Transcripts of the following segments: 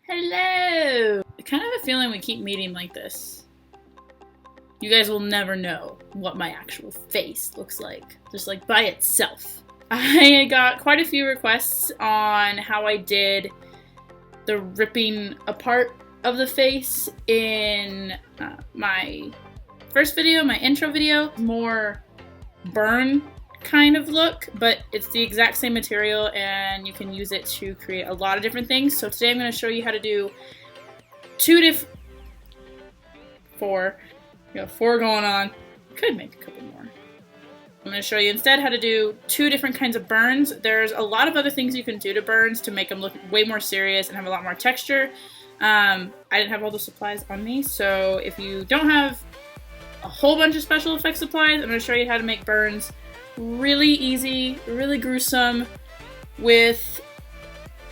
Hello! I kind of have a feeling we keep meeting like this. You guys will never know what my actual face looks like, just like by itself. I got quite a few requests on how I did the ripping apart of the face in my first video, my intro video. More burn kind of look, but it's the exact same material and you can use it to create a lot of different things. So today I'm going to show you how to do four going on. Could make a couple more. I'm going to show you instead how to do 2 different kinds of burns. There's a lot of other things you can do to burns to make them look way more serious and have a lot more texture. I didn't have all the supplies on me, so if you don't have a whole bunch of special effects supplies, I'm going to show you how to make burns really easy, really gruesome, with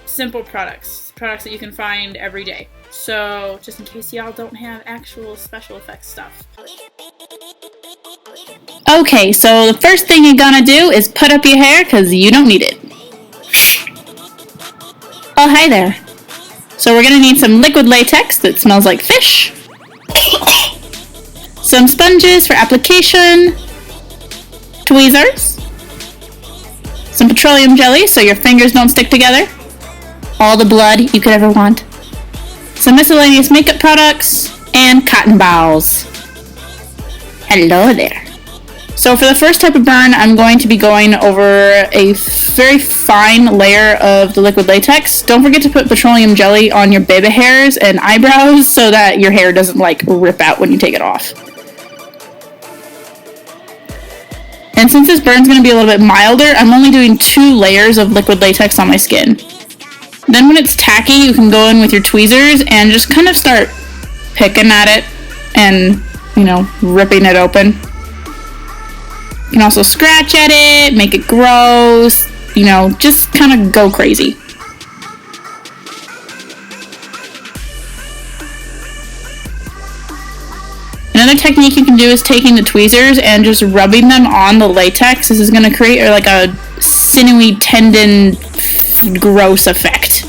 simple products that you can find every day. So just in case y'all don't have actual special effects stuff. Okay, so the first thing you're gonna do is put up your hair because you don't need it. Oh, hi there. So we're gonna need some liquid latex that smells like fish, some sponges for application, tweezers, some petroleum jelly so your fingers don't stick together, all the blood you could ever want, some miscellaneous makeup products, and cotton balls. Hello there. So for the first type of burn, I'm going to be going over a very fine layer of the liquid latex. Don't forget to put petroleum jelly on your baby hairs and eyebrows so that your hair doesn't like rip out when you take it off. And since this burn's going to be a little bit milder, I'm only doing 2 layers of liquid latex on my skin. Then when it's tacky, you can go in with your tweezers and just kind of start picking at it and, ripping it open. You can also scratch at it, make it gross, just kind of go crazy. Another technique you can do is taking the tweezers and just rubbing them on the latex. This is going to create like a sinewy tendon gross effect.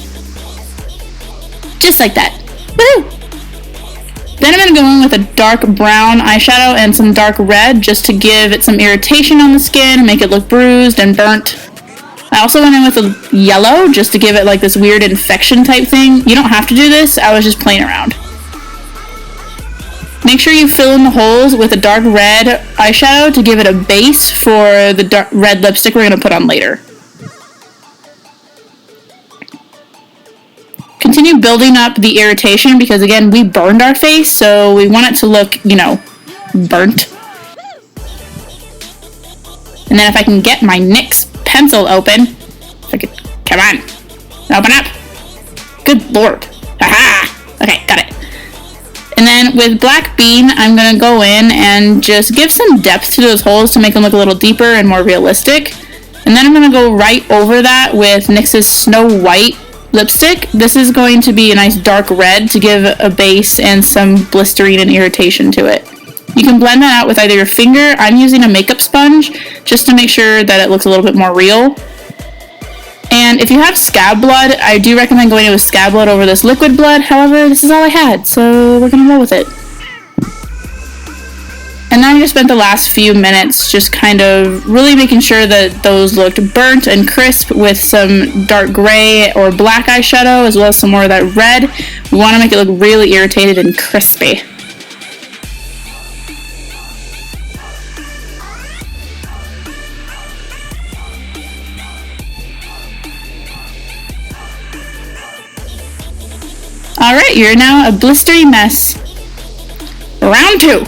Just like that. Woo! Then I'm going to go in with a dark brown eyeshadow and some dark red just to give it some irritation on the skin, make it look bruised and burnt. I also went in with a yellow just to give it like this weird infection type thing. You don't have to do this, I was just playing around. Make sure you fill in the holes with a dark red eyeshadow to give it a base for the dark red lipstick we're going to put on later. Continue building up the irritation because, again, we burned our face, so we want it to look, burnt. And then if I can get my NYX pencil open, come on, open up. Good lord. Aha! Okay, got it. And then with Black Bean, I'm going to go in and just give some depth to those holes to make them look a little deeper and more realistic. And then I'm going to go right over that with NYX's Snow White lipstick. This is going to be a nice dark red to give a base and some blistering and irritation to it. You can blend that out with either your finger. I'm using a makeup sponge just to make sure that it looks a little bit more real. And if you have scab blood, I do recommend going in with scab blood over this liquid blood. However, this is all I had, so we're going to roll with it. And then I just spent the last few minutes just kind of really making sure that those looked burnt and crisp with some dark gray or black eyeshadow as well as some more of that red. We want to make it look really irritated and crispy. Alright, you're now a blistery mess. Round 2.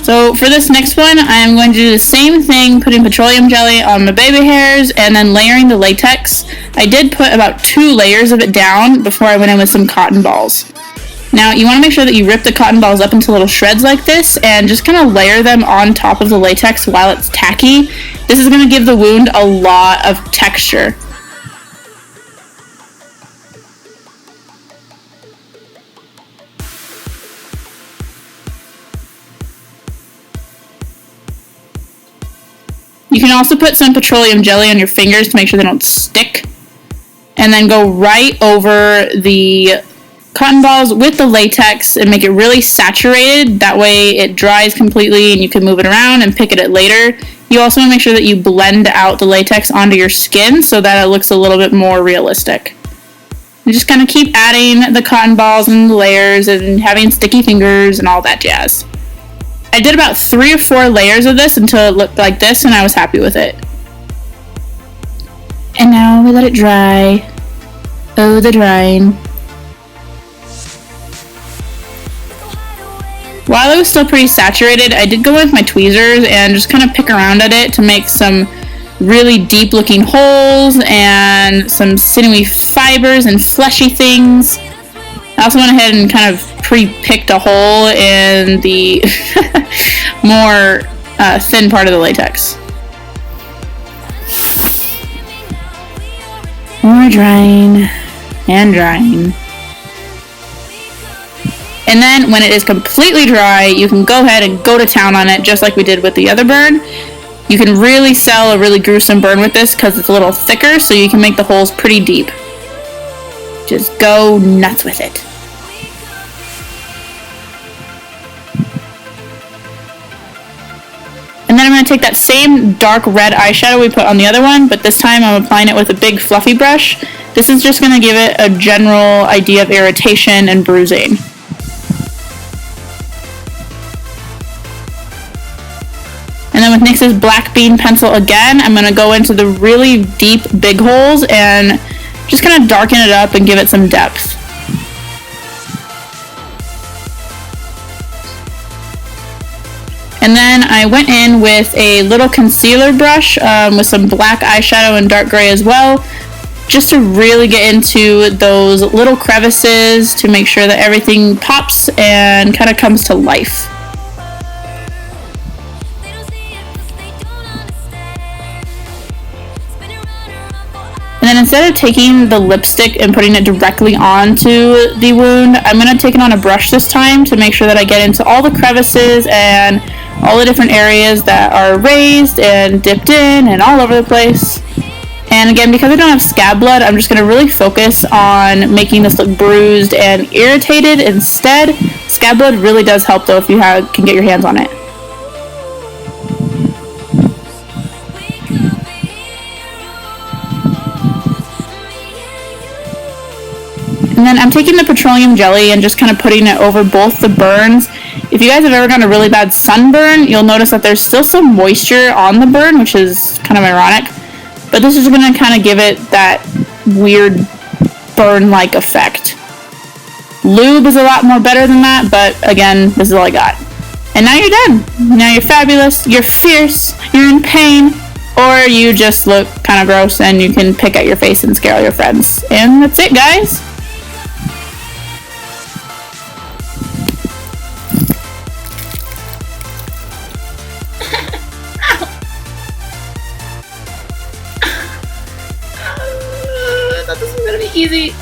So for this next one, I am going to do the same thing, putting petroleum jelly on my baby hairs and then layering the latex. I did put about 2 layers of it down before I went in with some cotton balls. Now you want to make sure that you rip the cotton balls up into little shreds like this and just kind of layer them on top of the latex while it's tacky. This is going to give the wound a lot of texture. You can also put some petroleum jelly on your fingers to make sure they don't stick. And then go right over the cotton balls with the latex and make it really saturated. That way it dries completely and you can move it around and pick it at later. You also want to make sure that you blend out the latex onto your skin so that it looks a little bit more realistic. You just kind of keep adding the cotton balls and the layers and having sticky fingers and all that jazz. I did about 3 or 4 layers of this until it looked like this, and I was happy with it. And now we let it dry. Oh, the drying. While it was still pretty saturated, I did go with my tweezers and just kind of pick around at it to make some really deep looking holes and some sinewy fibers and fleshy things. I also went ahead and kind of pre-picked a hole in the more thin part of the latex. More drying and drying. And then when it is completely dry, you can go ahead and go to town on it just like we did with the other burn. You can really sell a really gruesome burn with this because it's a little thicker, so you can make the holes pretty deep. Just go nuts with it. And then I'm going to take that same dark red eyeshadow we put on the other one, but this time I'm applying it with a big fluffy brush. This is just going to give it a general idea of irritation and bruising. And then with NYX's Black Bean pencil again, I'm going to go into the really deep big holes and just kind of darken it up and give it some depth. And then I went in with a little concealer brush with some black eyeshadow and dark gray as well, just to really get into those little crevices to make sure that everything pops and kind of comes to life. And then instead of taking the lipstick and putting it directly onto the wound, I'm going to take it on a brush this time to make sure that I get into all the crevices and all the different areas that are raised and dipped in and all over the place. And again, because I don't have scab blood, I'm just going to really focus on making this look bruised and irritated instead. Scab blood really does help though if you can get your hands on it. And then I'm taking the petroleum jelly and just kind of putting it over both the burns. If you guys have ever gotten a really bad sunburn, you'll notice that there's still some moisture on the burn, which is kind of ironic. But this is going to kind of give it that weird burn-like effect. Lube is a lot more better than that, but again, this is all I got. And now you're done. Now you're fabulous, you're fierce, you're in pain, or you just look kind of gross and you can pick at your face and scare all your friends. And that's it, guys. I thought this was gonna be easy.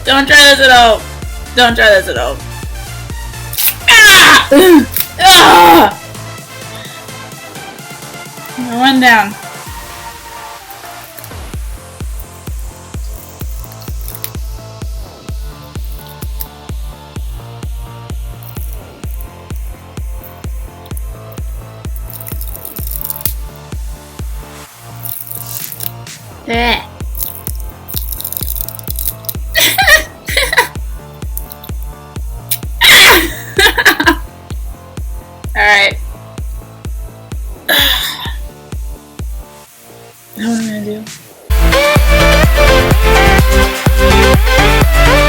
Don't try this at all. Don't try this at all. Ah! Ah! One down. Alright. Now what am I gonna do?